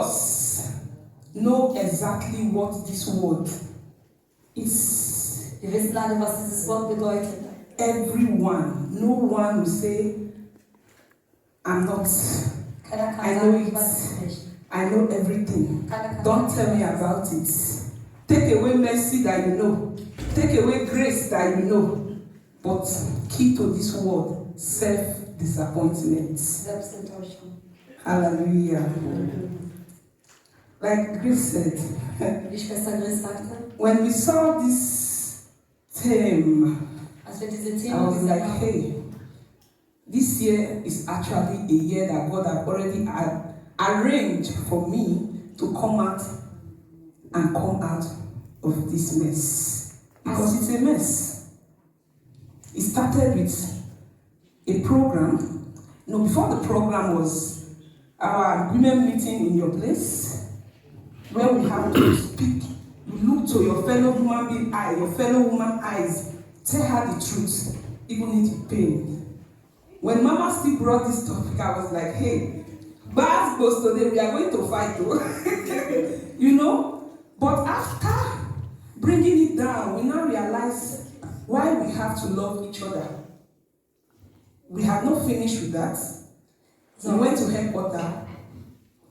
Us know exactly what this word is. Wir wissen alle, was dieses Wort bedeutet. Everyone, no one will say, I'm not. Keiner kann I sagen, know ich it. weiß es nicht. I know everything. Keiner kann Don't sagen, tell me about it. Take away mercy that you know. Take away grace that you know. But key to this word, self-disappointment. Selbstenttäuschung. Hallelujah. Like Grace said, Wie Schwester Grace sagte, when we saw this theme, als wir diese I Themen was gesehen like, haben, hey, this year is actually a year that God had already arranged for me to come out of this mess. Because it's a mess. It started with a program. No, before the program was our agreement meeting in your place, where we have to speak. You look to your fellow human being eye, your fellow woman eyes, tell her the truth, even if it's pain. When Mama still brought this topic, I was like, hey, Baz goes today, we are going to fight though. You know? But after bringing it down, we now realize why we have to love each other. We have not finished with that. So we went to headquarters.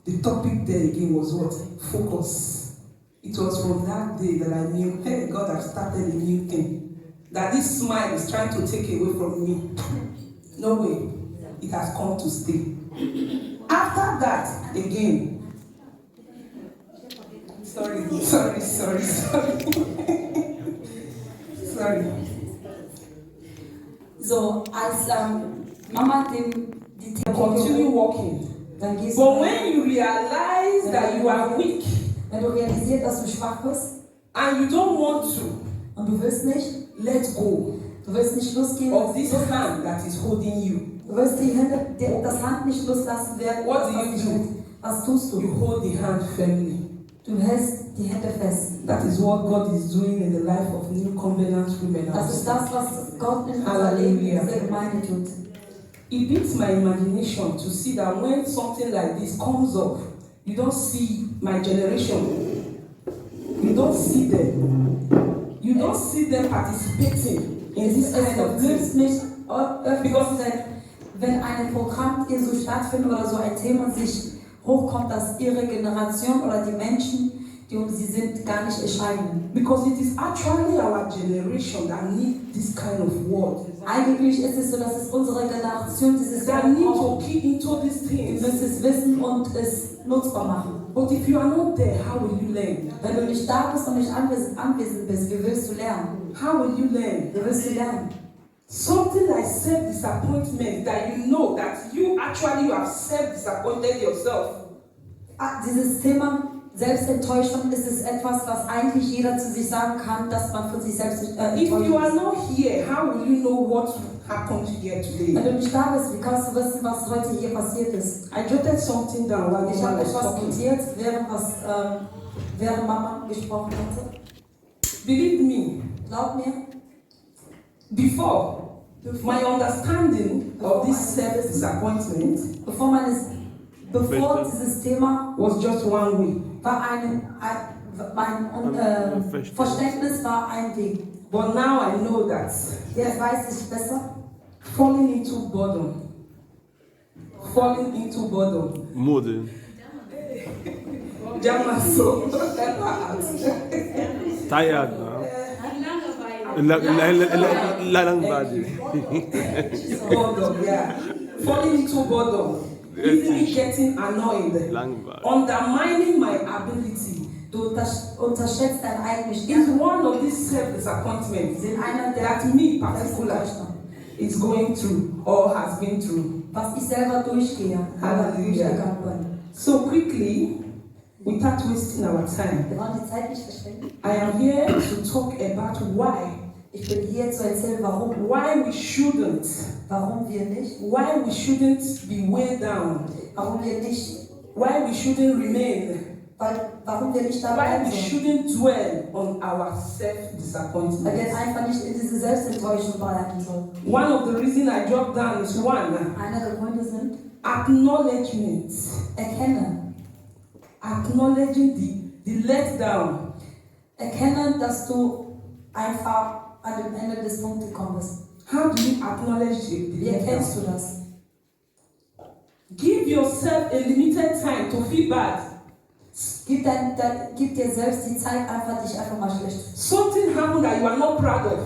The topic there again was what? Focus. It was from that day that I knew, hey, God has started a new thing. That this smile is trying to take away from me. No way. It has come to stay. After that, again. Sorry. so als Mama die Continue walking. dann gehst But when you realize that you are weak, wenn du realisierst, dass du schwach bist and you don't want to, und du willst nicht, let go du willst nicht losgehen, of this hand that is holding you. du willst das Hand nicht loslassen werden. What do you do? Was tust du? You hold the hand firmly. Du hältst die Hände fest. That is what God is doing in the life of New Covenant women. Das ist das, was Gott in unser Leben, in dieser Gemeinde tut. It beats my imagination to see that when something like this comes up, you don't see my generation. You don't see them. You don't see them participating in this kind of thing. Mich because wenn ein Programm hier so stattfindet oder so ein Thema sich hochkommt, dass ihre Generation oder die Menschen, die um sie sind, gar nicht erscheinen. Because it is actually our generation that need this kind of word. Eigentlich ist es so, dass es unsere Generation dieses that need to key into these things. Wir müssen es wissen und es nutzbar machen. But if you are not there, how will you learn? Wenn du nicht da bist und nicht anwesend bist, wie willst du lernen? How will you learn? Wie willst du lernen? Something like self-disappointment, that you know that you have self-disappointed yourself. Dieses Thema Selbstenttäuschung ist es etwas, was eigentlich jeder zu sich sagen kann, dass man von sich selbst enttäuscht ist. If you are not here, how will you know what happened here today? Wenn du nicht da bist, wie kannst du wissen, was heute hier passiert ist? I jotted something down while ich habe etwas notiert, während Mama gesprochen hatte. Believe me. Glaub mir. Before my understanding of this self-disappointment, bevor dieses Thema was just one way. Mein Verständnis war ein Weg. But now I know that. Jetzt weiß ich besser. Falling into boredom. Model. Jamaso. Tired now. Langweilig. Boredom, yeah. Falling into boredom. Easily getting annoyed. Undermining my ability. Du unterschätzt dein eigenes Is one of these self-disappointments that me particularly is going through or has been through. Was ich selber durchgehe. Hallelujah. So quickly, without wasting our time, wir wollen die Zeit nicht verschwenden. I am here to talk about why. Ich bin hier zu erzählen, warum. Why we shouldn't. Warum wir nicht. Why we shouldn't be way down. Warum wir nicht. Why we shouldn't remain. Warum wir nicht dabei Why we sind. shouldn't dwell on our self-disappointment. Weil wir einfach nicht in diese Selbstenttäuschung bleiben sollen. One of the reasons I dropped down is one. Einer der Gründe sind acknowledgement. Erkennen. acknowledging the letdown. Erkennen, dass du einfach an dem Ende des Punktes gekommen bist. How do you acknowledge the Wie erkennst du das? Give yourself a limited time to feel bad. Gib dir selbst die Zeit, dich einfach mal schlecht. Something happened that you are not proud of.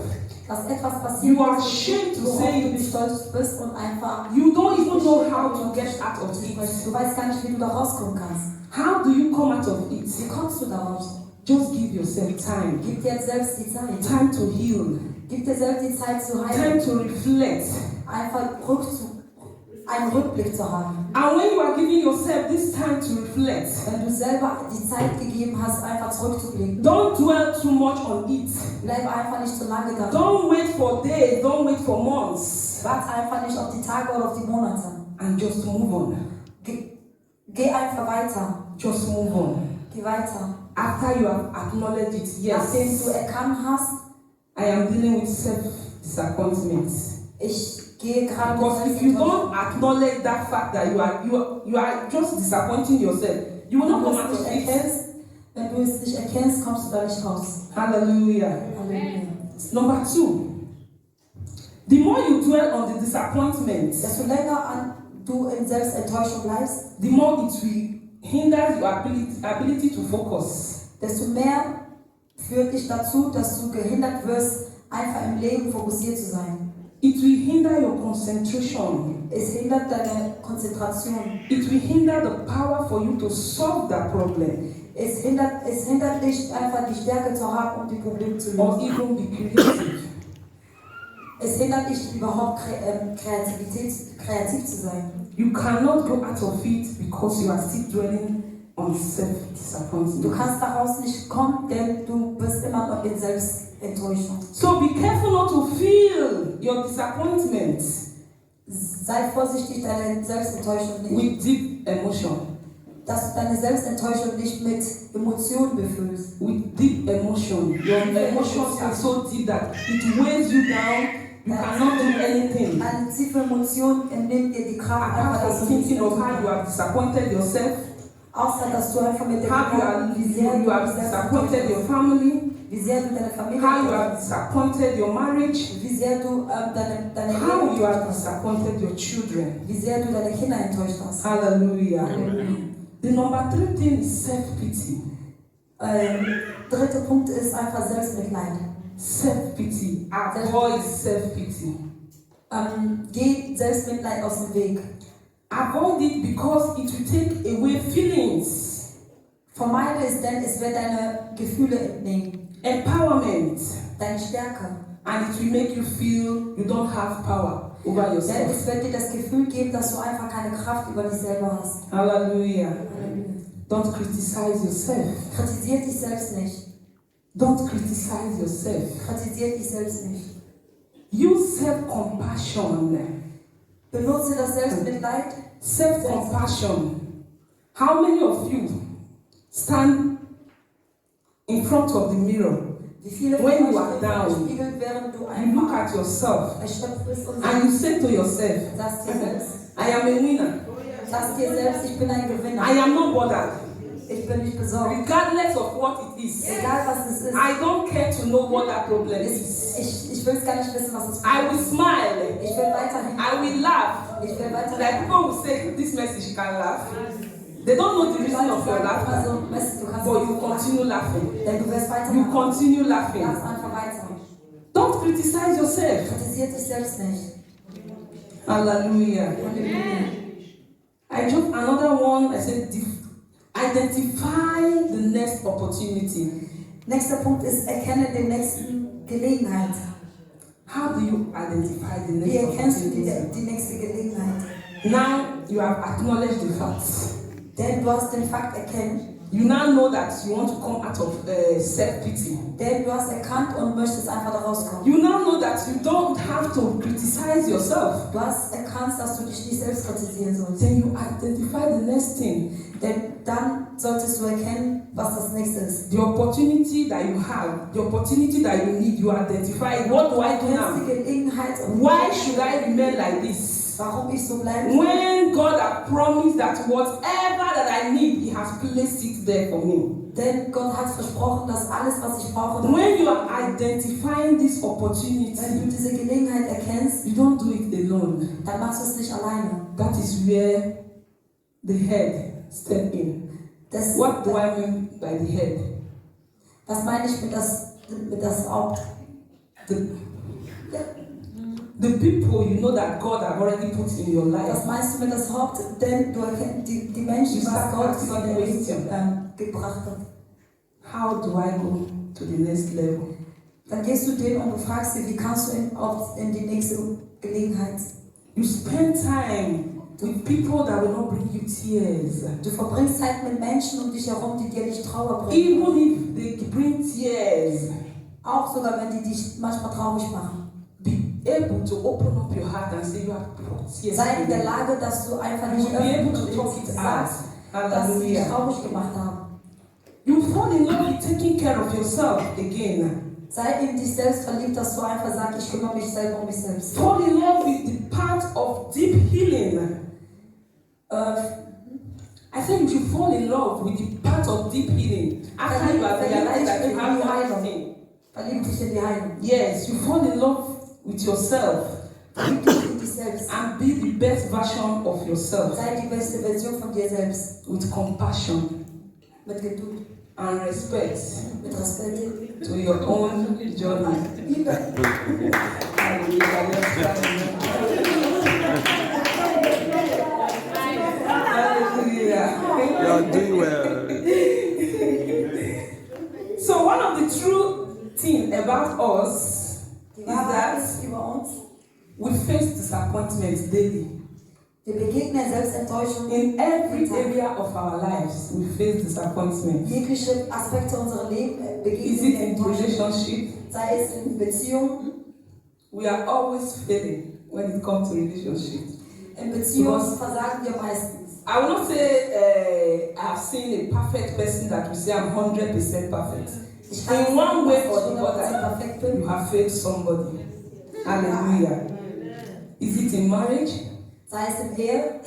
Dass etwas passiert You are ist, ashamed to worauf say du it. nicht stolz bist und einfach You don't even know how to get out of it. du weißt gar nicht, wie du da rauskommen kannst. How do you come out of it? Wie kommst du da raus? Just give yourself time. Gib dir selbst die Zeit. Time to heal. Gib dir selbst die Zeit zu Time heilen. to reflect. Einfach einen Rückblick zu haben. And when you are giving yourself this time to reflect, Wenn du selber die Zeit gegeben hast, einfach zurückzublicken. don't dwell too much on it. Bleib einfach nicht zu lange da. Don't wait for days, don't wait for months. Warte einfach nicht auf die Tage oder auf die Monate. And just move on. Geh einfach weiter. Just move on. Geh weiter. After you have acknowledged it, Nachdem yes, du erkannt hast, I am dealing with self-disappointment. ich gehe gerade mit Because if you Selbstenttäuschung. don't acknowledge that fact that you are just disappointing yourself, you will not come out of it. Wenn du es nicht erkennst, kommst du da nicht raus. Hallelujah. Halleluja. Number 2. The more you dwell on the disappointment, Desto länger du in Selbstenttäuschung bleibst, the more it will hinder your ability to focus. desto mehr führt dich dazu, dass du gehindert wirst, einfach im Leben fokussiert zu sein. It will hinder your concentration. Es hindert deine Konzentration. It will hinder the power for you to solve that problem. Es hindert dich einfach die Stärke zu haben, um die Probleme zu Or lösen. even be creative. Es hindert dich überhaupt kreativ zu sein. You cannot go out of it because you are still dwelling on self-disappointment. Du kannst daraus nicht kommen, denn du bist immer noch in Selbstenttäuschung. So be careful not to feel your disappointment Sei vorsichtig, deine Selbstenttäuschung nicht, with deep emotion. dass du deine Selbstenttäuschung nicht mit Emotionen befüllst. With deep emotion. Your emotions are so deep that it weighs you down. You cannot do anything. Eine tiefe Emotion nimmt dir die Kraft, einfach, Apart dass from du nichts thinking mehr of tun how you have disappointed yourself, außer dass du einfach mit dem how Gedanken, you have disappointed your family, wie sehr du deine Familie how you have disappointed your marriage, wie sehr du deine how Ehe you have enttäuscht hast, disappointed your children. wie sehr du deine Kinder enttäuscht hast. Hallelujah. The number 3 thing is self-pity. Dritter Punkt ist einfach Selbstmitleid. Self-pity. Avoid self-pity. Geh Selbstmitleid aus dem Weg. Avoid it because it will take away feelings. Vermeide es, denn es wird deine Gefühle entnehmen. Empowerment. Deine Stärke. And it will make you feel you don't have power over Denn yourself. es wird dir das Gefühl geben, dass du einfach keine Kraft über dich selber hast. Hallelujah. Don't criticize yourself. Kritisier dich selbst nicht. Don't criticize yourself. Kritisier dich selbst nicht. Use self-compassion. Benutze das Selbstmitleid. Self-compassion. How many of you stand in front of the mirror? Wie viele von When euch you are stehen vor down, dem Spiegel, während du You look einfach at yourself erschöpft bist und and you say to yourself, sagst dir selbst, I am a winner. sagst dir selbst, ich bin ein Gewinner. I am not bothered. Ich bin nicht besorgt. Regardless of what it is. Egal was es ist. I don't care to know what that problem is. Ich will es gar nicht wissen, was es I will smile. Ich will weiterhin. I will laugh. Ich will Like weiterhin. people will say, this message you can laugh. They don't know the reason of your laughter. Also, Mist, du kannst But you continue laughing. Denn du wirst You weiterhin. continue laughing. Lass einfach weiter. Don't criticize yourself. Kritisier dich selbst nicht. Hallelujah. Halleluja. I dropped another one. I said, identify the next opportunity. Nächster Punkt ist, erkenne den nächsten Gelegenheit. How do you identify the Wie next erkennst du opportunity? die nächste Gelegenheit? Now you have acknowledged the facts. Denn du hast den Fakt erkannt. You now know that you want to come out of self-pity. Denn du hast erkannt und möchtest einfach da rauskommen. You now know that you don't have to criticize yourself. Du hast erkannt, dass du dich nicht selbst kritisieren sollst. Then you identify the next thing. Denn dann solltest du erkennen, was das nächste ist. The opportunity that you have, the opportunity that you need, you identify it. What do I do Die now? Gelegenheit und Why should I remain like this? warum ich so bleibe. When God has promised that whatever that I need, He has placed it there for me. Denn Gott hat versprochen, dass alles, was ich brauche, When you are identifying this opportunity, wenn du diese Gelegenheit erkennst, you don't do it alone. dann machst du es nicht alleine. That is where the head step in. What do I mean by the head? Was meine ich mit das Haupt? The people you know that God has already put in your life. Was meinst du mit das Haupt? Denn du erkennst die Menschen, was Gott von der gebracht hat. How do I go to the next level? Dann gehst du denen und du fragst sie, wie kannst du in die nächste Gelegenheit? You spend time with people that will not bring you tears. Du verbringst Zeit mit Menschen um dich herum, die dir nicht Trauer bringen. Even if they bring tears. Auch sogar wenn die dich manchmal traurig machen. Be able to open up your heart and say you have brought tears. Sei in der Lage, dass du einfach nicht sagst, dass sie dich traurig gemacht haben. You fall in love with taking care of yourself again. Sei in dich selbst verliebt, dass du einfach sagst, ich kümmere mich selber um mich selbst. Fall in love with the part of deep healing. I think you should fall in love with the part of deep healing. After you have realized that you have everything. Verlieb dich in die Heilung. Yes, you fall in love with yourself. Verlieb dich in dich selbst. And be the best version of yourself. Sei die beste Version von dir selbst. With compassion. Mit Geduld. And respect. Mit Respekt. To your own journey. You are doing well. So one of the true things about us is that we face disappointments daily. Wir begegnen Selbstenttäuschung. In every area of our lives, we face disappointment. Jegliche Aspekte unserer Leben Is it in relationship? Sei es in Beziehungen. We are always failing when it comes to relationship. In Beziehungen versagen wir meistens. I will not say I have seen a perfect person that will say I'm 100% perfect. In one way or the other, you have failed somebody. Hallelujah. Is it in marriage? Sei es in Ehe.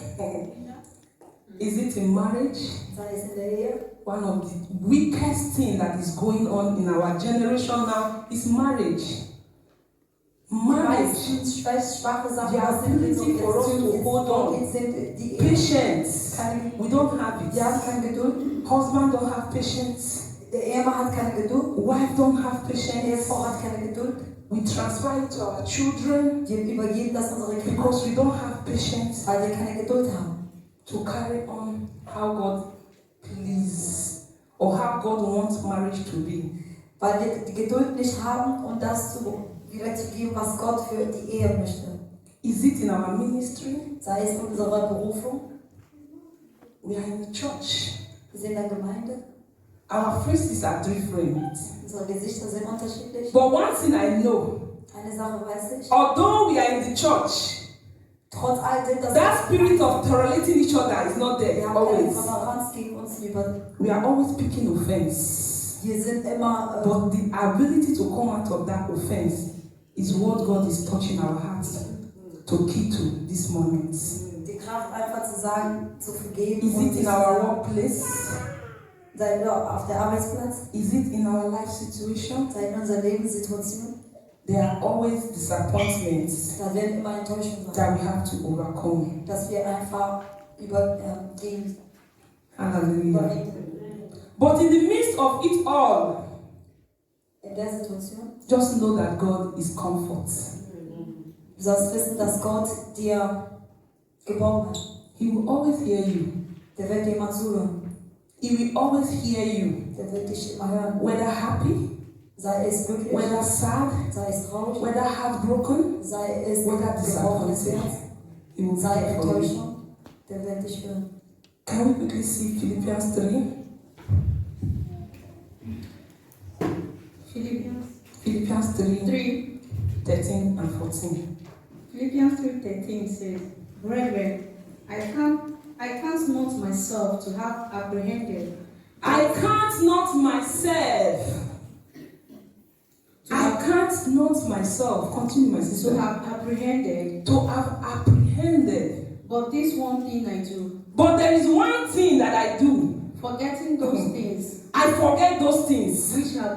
Is it in marriage? Sei es in der Ehe. One of the weakest things that is going on in our generation now is marriage. Marriage. The ability for us to hold on. Patience. We don't have it. Wir haben keine Geduld. Husband don't have patience. Der Ehemann hat keine Geduld. Wife don't have patience. Ehefrau hat keine Geduld. We transfer it to our children. Wir übergeben das unsere Kinder. Because we don't have patience. Weil wir keine Geduld haben. To carry on how God please or how God wants marriage to be. Weil wir die Geduld nicht haben, um das wiederzugeben, was Gott für die Ehe möchte. Is it in our ministry? Sei es in unserer Berufung. We are in the church. Wir sind in der Gemeinde. Our faces are different. Unsere Gesichter sind unterschiedlich. But one thing I know. Eine Sache weiß ich. Although we are in the church, trotz all dem, dass that spirit of tolerating each other is not there. Wir haben keine Toleranz gegen uns über. We are always picking offense. Wir sind immer. But the ability to come out of that offense is what God is touching our hearts to key to this moment. Die Kraft einfach zu sagen, zu vergeben. Is it in our workplace? Sei es auf der Arbeitsplatz. Is it in our life situation? Sei es in unserer Lebenssituation. There are always disappointments Da werden immer Enttäuschungen sein. that we have to overcome. Dass wir einfach übergehen. Hallelujah. But in the midst of it all, in der Situation, just know that God is comfort. Du sollst wissen, dass Gott dir geborgen hat. He will always hear you. Der wird dir immer zuhören. He will always hear you. Der wird dich immer hören. Whether happy, sei es glücklich, whether sad, sei es traurig, whether heartbroken, sei es whether gebrochenes disappointed, Herz, He will sei care for you. Enttäuschung, der wird dich hören. Can we quickly see Philippians 3? Philippians 3, 13 and 14. Philippians 3:13 says, Brethren, I can't not myself to have apprehended. I can't not myself. I can't not myself. Continue, my sister. To have apprehended. To have apprehended. apprehended. But this one thing I do, But there is one thing that I do. forgetting those things I forget those things which are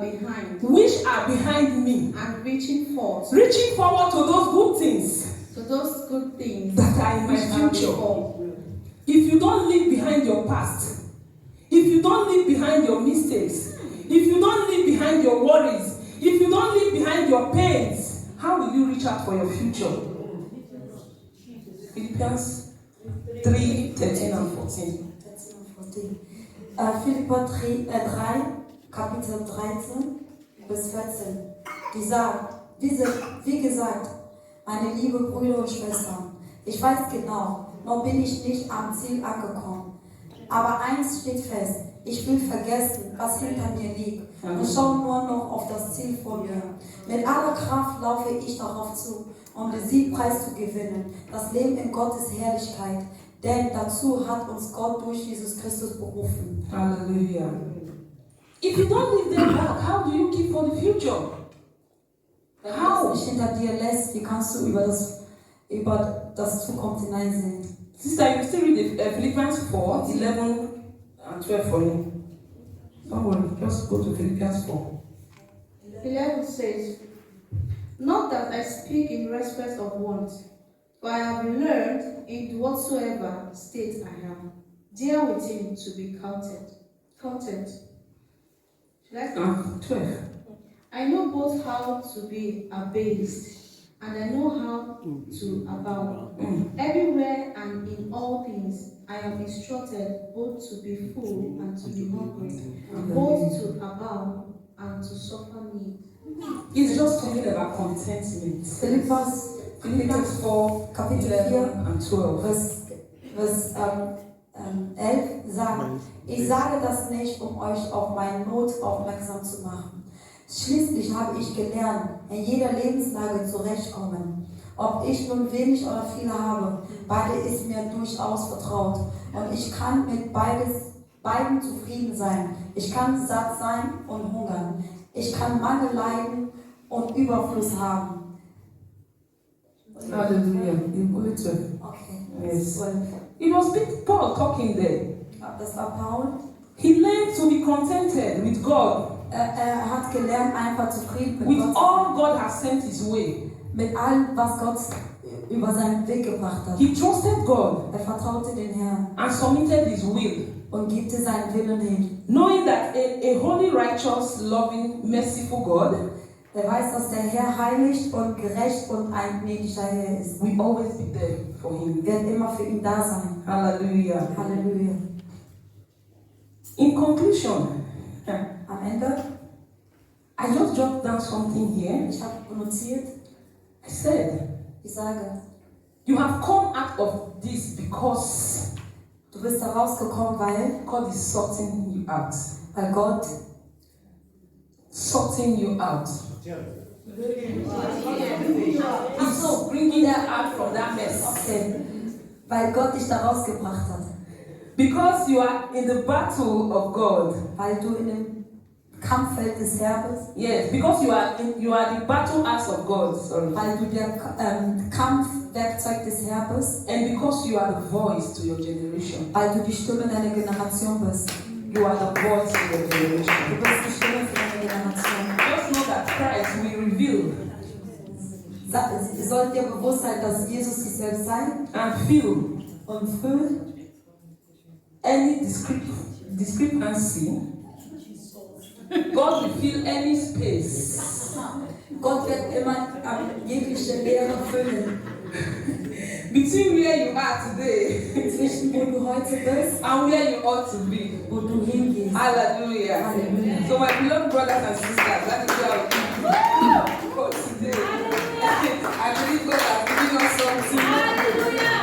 behind, me, and reaching forth reaching forward to those good things to those good things that are in which my are future. before. If you don't leave behind your past, if you don't leave behind your mistakes, if you don't leave behind your worries, if you don't leave behind your pains, how will you reach out for your future? Philippians 3:13 and 14. Philipper 3, Kapitel 13 bis 14. Die sagt, wie gesagt, meine liebe Brüder und Schwestern, ich weiß genau, noch bin ich nicht am Ziel angekommen. Aber eins steht fest, ich will vergessen, was hinter mir liegt und schaue nur noch auf das Ziel vor mir. Mit aller Kraft laufe ich darauf zu, um den Siegpreis zu gewinnen, das Leben in Gottes Herrlichkeit. Denn dazu hat uns Gott durch Jesus Christus berufen. Hallelujah. If you don't leave them back, how do you keep for the future? Wenn du das nicht hinter dir lässt, wie kannst du über das Zukunft hineinsehen? Sister, you still read Philippians 4, 11 and 12 for me. Don't worry, just go to Philippians 4. 11 says, not that I speak in respect of want, for I have learned in whatsoever state I am, dear within to be content. Should I start? 12. I know both how to be abased, and I know how to abound. Everywhere and in all things, I am instructed both to be full and to be hungry, both to abound and to suffer need. It's just talking about contentment. Philippians 4, Kapitel 11 and 12. Vers 11 sagt, ich sage das nicht, um euch auf meine Not aufmerksam zu machen. Schließlich habe ich gelernt, in jeder Lebenslage zurechtkommen. Ob ich nun wenig oder viel habe, beide ist mir durchaus vertraut. Und ich kann mit beiden zufrieden sein. Ich kann satt sein und hungern. Ich kann Mangel leiden und Überfluss haben. Hallelujah. Okay. Yes. It was Paul talking there. Das war Paul. He learned to be contented with God. Hat gelernt, einfach zufrieden mit With Gott. all God has sent his way. Mit allem, was Gott über seinen Weg gebracht hat. He trusted God Er vertraute den Herrn and submitted his will, und gibte seinen Willen hin. knowing that a holy, righteous, loving, merciful God Er weiß, dass der Herr heilig und gerecht und ein gnädiger Herr ist. will always be there for him. Wird immer für ihn da sein. Hallelujah. Halleluja. In conclusion, Am Ende, I just jotted down something here. ich habe notiert, I said, ich sage, you have come out of this because du bist da rausgekommen, weil God is sorting you out. Gott Sorting you out. He's so bringing you out from that mess. okay, weil Gott dich da rausgebracht hat. Because you are in the battle of God. Weil du in dem Kampffeld des Herrn bist. Yes, because you are the battle axe of God. Sorry. Weil du der Kampfwerkzeug des Herrn bist. And because you are the voice to your generation. Weil du die Stimme deiner Generation bist. You are the voice to your generation. Du bist die Stimme für deine Generation. Just know that Christ will reveal Sollt dir bewusst sein, dass Jesus sich selbst sein and fill und füllt any discrepancy. God will fill any space Gott wird immer jegliche Leere füllen. between where you are today Zwischen wo du heute bist and where you ought to be. wo du hingehst. Hallelujah. Hallelujah. So my beloved brothers and sisters, let me go for today. I believe God has given us something.